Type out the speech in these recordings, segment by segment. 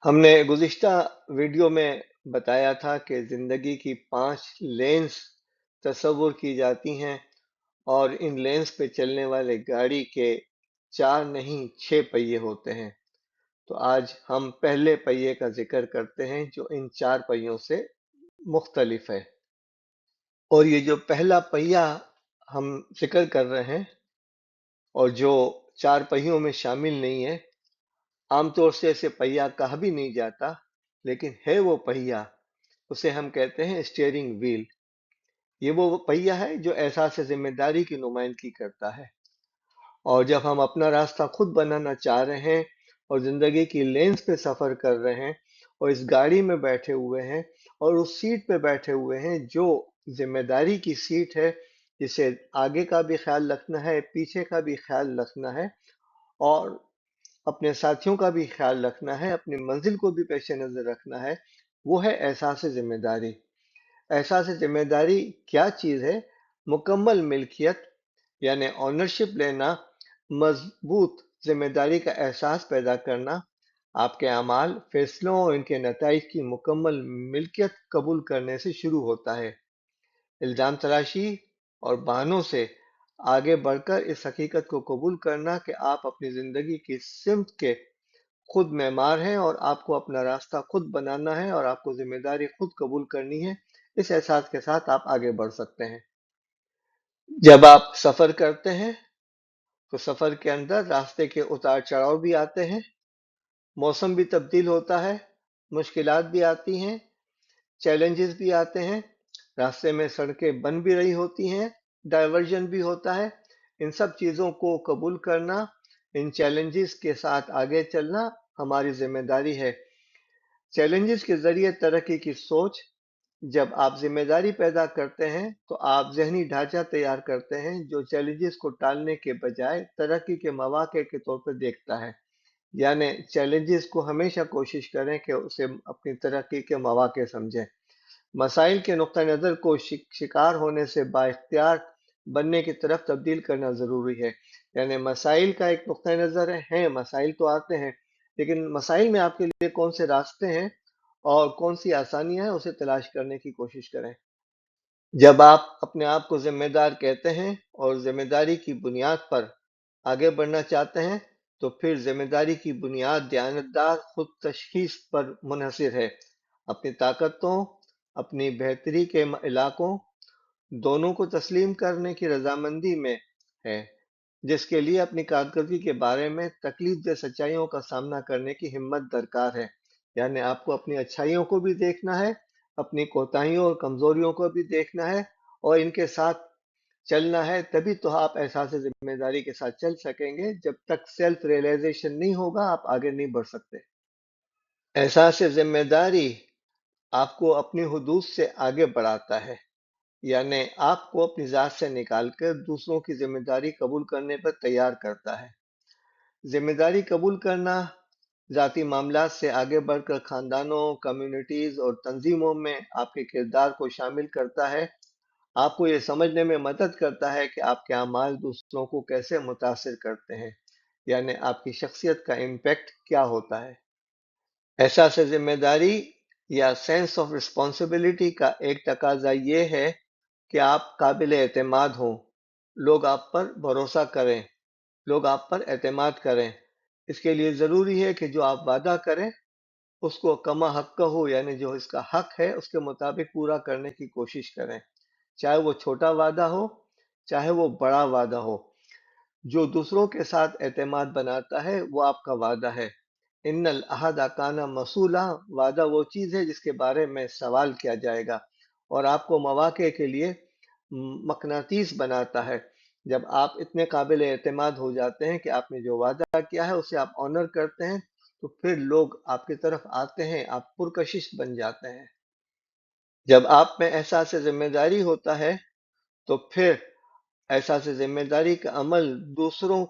हमने गुज़िश्ता वीडियो में बताया था कि ज़िंदगी की 5 लेन्स तस्वुर की जाती हैं और इन लेन्स पे चलने वाले गाड़ी के 4 नहीं 6 पहिए होते हैं। तो आज हम पहले पहिए का ज़िक्र करते हैं जो इन 4 पहियों से मुख्तलिफ है। और ये जो पहला पहिया हम ज़िक्र कर रहे हैं और जो 4 पहियों में शामिल नहीं है, आमतौर से इसे पहिया कहा भी नहीं जाता, लेकिन है वो पहिया, उसे हम कहते हैं स्टीयरिंग व्हील। ये वो पहिया है जो एहसास जिम्मेदारी की नुमाइंदगी करता है। और जब हम अपना रास्ता खुद बनाना चाह रहे हैं और जिंदगी की लेन्स पे सफर कर रहे हैं और इस गाड़ी में बैठे हुए हैं और उस सीट पे बैठे हुए हैं जो जिम्मेदारी की सीट है, जिसे आगे का भी ख्याल रखना है, पीछे का भी ख्याल रखना है और अपने साथियों का भी ख्याल रखना है, अपनी मंजिल को भी पेश नजर रखना है, वो है एहसास जिम्मेदारी। एहसास जिम्मेदारी क्या चीज है? मुकम्मल मिल्कियत यानी ऑनरशिप लेना, मजबूत जिम्मेदारी का एहसास पैदा करना, आपके अमाल, फैसलों और इनके नताइज की मुकम्मल मिल्कियत कबूल करने से शुरू होता है। इल्जाम तराशी और बहानों से आगे बढ़कर इस हकीकत को कबूल करना कि आप अपनी जिंदगी की सिमत के खुद मेमार हैं और आपको अपना रास्ता खुद बनाना है और आपको जिम्मेदारी खुद कबूल करनी है। इस एहसास के साथ आप आगे बढ़ सकते हैं। जब आप सफर करते हैं तो सफर के अंदर रास्ते के उतार चढ़ाव भी आते हैं, मौसम भी तब्दील होता है, मुश्किलात भी आती हैं, चैलेंजेस भी आते हैं, रास्ते में सड़कें बन भी रही होती हैं, डाइवर्जन भी होता है। इन सब चीज़ों को कबूल करना, इन चैलेंजेस के साथ आगे चलना हमारी जिम्मेदारी है। चैलेंजेस के जरिए तरक्की की सोच। जब आप जिम्मेदारी पैदा करते हैं तो आप जहनी ढांचा तैयार करते हैं जो चैलेंजेस को टालने के बजाय तरक्की के मौके के तौर पर देखता है। यानी चैलेंजेस को हमेशा कोशिश करें कि उसे अपनी तरक्की के मौके समझें। मसाइल के नुक्ता नज़र को शिकार होने से बाइख्तियार बनने की तरफ तब्दील करना ज़रूरी है। यानी मसाइल का एक नुक्ता नज़र है, मसाइल तो आते हैं, लेकिन मसाइल में आपके लिए कौन से रास्ते हैं और कौन सी आसानियां हैं, उसे तलाश करने की कोशिश करें। जब आप अपने आप को जिम्मेदार कहते हैं और जिम्मेदारी की बुनियाद पर आगे बढ़ना चाहते हैं, तो फिर जिम्मेदारी की बुनियाद दयानतदार खुद तशखीस पर मुनहसिर है। अपनी ताकतों, अपनी बेहतरी के इलाकों दोनों को तस्लीम करने की रजामंदी में है, जिसके लिए अपनी कारकर्दगी के बारे में तकलीफ दे सच्चाइयों का सामना करने की हिम्मत दरकार है। यानी आपको अपनी अच्छाइयों को भी देखना है, अपनी कोताहियों और कमजोरियों को भी देखना है और इनके साथ चलना है। तभी तो आप एहसास जिम्मेदारी के साथ चल सकेंगे। जब तक सेल्फ रियलाइजेशन नहीं होगा आप आगे नहीं बढ़ सकते। एहसास जिम्मेदारी आपको अपनी हुदूद से आगे बढ़ाता है, यानी आपको अपनी जात से निकालकर दूसरों की जिम्मेदारी कबूल करने पर तैयार करता है। जिम्मेदारी कबूल करना जाती मामलात से आगे बढ़कर खानदानों, कम्युनिटीज और तंजीमों में आपके किरदार को शामिल करता है। आपको ये समझने में मदद करता है कि आपके अमाल दूसरों को कैसे मुतासिर करते हैं, यानी आपकी शख्सियत का इम्पैक्ट क्या होता है। एहसास जिम्मेदारी या सेंस ऑफ रिस्पॉन्सिबिलिटी का एक तकाजा ये है कि आप काबिल एतमाद हों, लोग आप पर भरोसा करें, लोग आप पर एतमाद करें। इसके लिए ज़रूरी है कि जो आप वादा करें उसको कमा हक हो, यानी जो इसका हक है उसके मुताबिक पूरा करने की कोशिश करें, चाहे वो छोटा वादा हो, चाहे वो बड़ा वादा हो। जो दूसरों के साथ एतमाद बनाता है वो आपका वादा है। इन्नल अहद काना मसूला, वादा वो चीज़ है जिसके बारे में सवाल किया जाएगा और आपको मौके के लिए मकनातीस बनाता है। जब आप इतने काबिल एतमाद हो जाते हैं कि आपने जो वादा किया है उसे आप ऑनर करते हैं, तो फिर लोग आपकी तरफ आते हैं, आप पुरकशिश बन जाते हैं। जब आप में एहसास जिम्मेदारी होता है तो फिर एहसास जिम्मेदारी का अमल दूसरों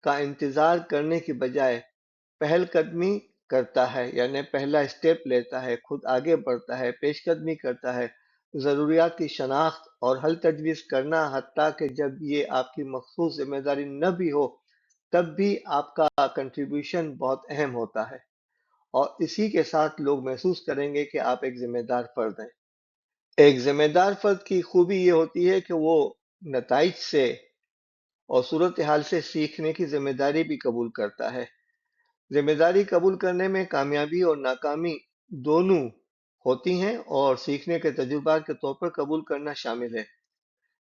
का इंतजार करने की बजाय पहल कदमी करता है, यानी पहला स्टेप लेता है, खुद आगे बढ़ता है, पेशकदमी करता है, ज़रूरियात की शनाख्त और हल तजवीज़ करना, हत्ता कि जब ये आपकी मखसूस जिम्मेदारी न भी हो तब भी आपका कंट्रीब्यूशन बहुत अहम होता है। اور اسی کے ساتھ لوگ محسوس کریں گے کہ آپ ایک ذمہ دار فرد ہیں۔ ایک ذمہ دار فرد کی خوبی یہ ہوتی ہے کہ وہ نتائج سے اور صورتحال سے سیکھنے کی ذمہ داری بھی قبول کرتا ہے۔ ذمہ داری قبول کرنے میں کامیابی اور ناکامی دونوں ہوتی ہیں، اور سیکھنے کے تجربات کے طور پر قبول کرنا شامل ہے۔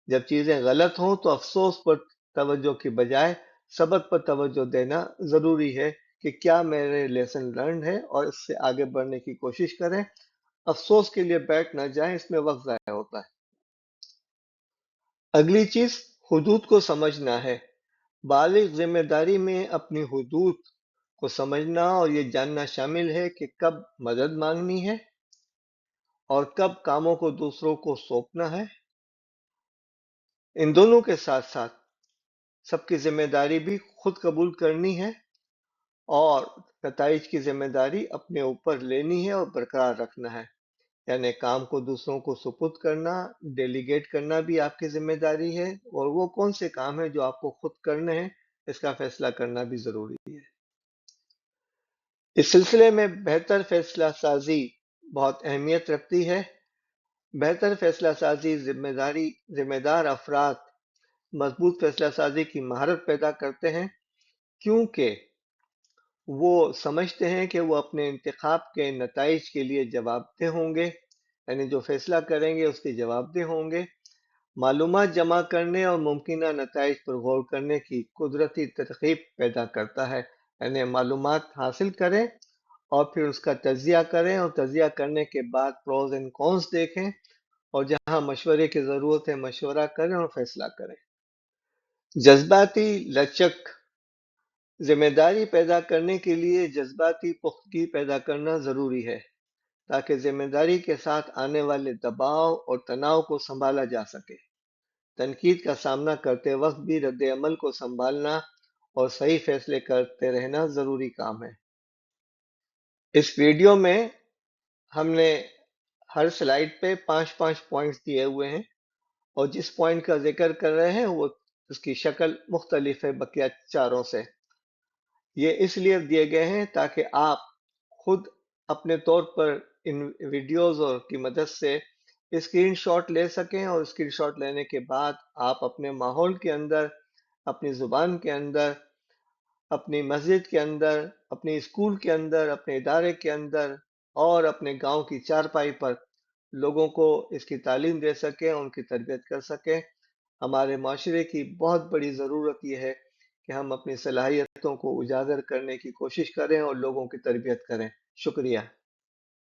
جب چیزیں غلط ہوں تو افسوس پر توجہ کی بجائے سبق پر توجہ دینا ضروری ہے کہ کیا میرے لیسن لرنڈ ہے، اور اس سے آگے بڑھنے کی کوشش کریں۔ افسوس کے لیے بیٹھ نہ جائیں، اس میں وقت ضائع ہوتا ہے۔ اگلی چیز حدود کو سمجھنا ہے۔ بالغ ذمہ داری میں اپنی حدود کو سمجھنا اور یہ جاننا شامل ہے کہ کب مدد مانگنی ہے اور کب کاموں کو دوسروں کو سونپنا ہے۔ ان دونوں کے ساتھ ساتھ سب کی ذمہ داری بھی خود قبول کرنی ہے اور نتائج کی ذمہ داری اپنے اوپر لینی ہے اور برقرار رکھنا ہے۔ یعنی کام کو دوسروں کو سپرد کرنا، ڈیلیگیٹ کرنا بھی آپ کی ذمہ داری ہے، اور وہ کون سے کام ہیں جو آپ کو خود کرنے ہیں اس کا فیصلہ کرنا بھی ضروری ہے۔ اس سلسلے میں بہتر فیصلہ سازی بہت اہمیت رکھتی ہے۔ بہتر فیصلہ سازی ذمہ دار افراد مضبوط فیصلہ سازی کی مہارت پیدا کرتے ہیں، کیونکہ وہ سمجھتے ہیں کہ وہ اپنے انتخاب کے نتائج کے لیے جواب دہ ہوں گے، یعنی جو فیصلہ کریں گے اس کے جواب دہ ہوں گے۔ معلومات جمع کرنے اور ممکنہ نتائج پر غور کرنے کی قدرتی ترغیب پیدا کرتا ہے، یعنی معلومات حاصل کریں اور پھر اس کا تجزیہ کریں، اور تجزیہ کرنے کے بعد پروز اینڈ کونس دیکھیں، اور جہاں مشورے کی ضرورت ہے مشورہ کریں اور فیصلہ کریں۔ جذباتی لچک ذمہ داری پیدا کرنے کے لیے جذباتی پختگی پیدا کرنا ضروری ہے، تاکہ ذمہ داری کے ساتھ آنے والے دباؤ اور تناؤ کو سنبھالا جا سکے۔ تنقید کا سامنا کرتے وقت بھی رد عمل کو سنبھالنا اور صحیح فیصلے کرتے رہنا ضروری کام ہے۔ اس ویڈیو میں ہم نے ہر سلائیڈ پہ 5 پوائنٹس دیے ہوئے ہیں، اور جس پوائنٹ کا ذکر کر رہے ہیں وہ اس کی شکل مختلف ہے بقیہ چاروں سے۔ یہ اس لیے دیے گئے ہیں تاکہ آپ خود اپنے طور پر ان ویڈیوز اور کی مدد سے اسکرین شاٹ لے سکیں، اور اسکرین شاٹ لینے کے بعد آپ اپنے ماحول کے اندر، اپنی زبان کے اندر، اپنی مسجد کے اندر، اپنی اسکول کے اندر، اپنے ادارے کے اندر اور اپنے گاؤں کی چارپائی پر لوگوں کو اس کی تعلیم دے سکیں، ان کی تربیت کر سکیں۔ ہمارے معاشرے کی بہت بڑی ضرورت یہ ہے کہ ہم اپنی صلاحیتوں کو اجاگر کرنے کی کوشش کریں اور لوگوں کی تربیت کریں۔ شکریہ۔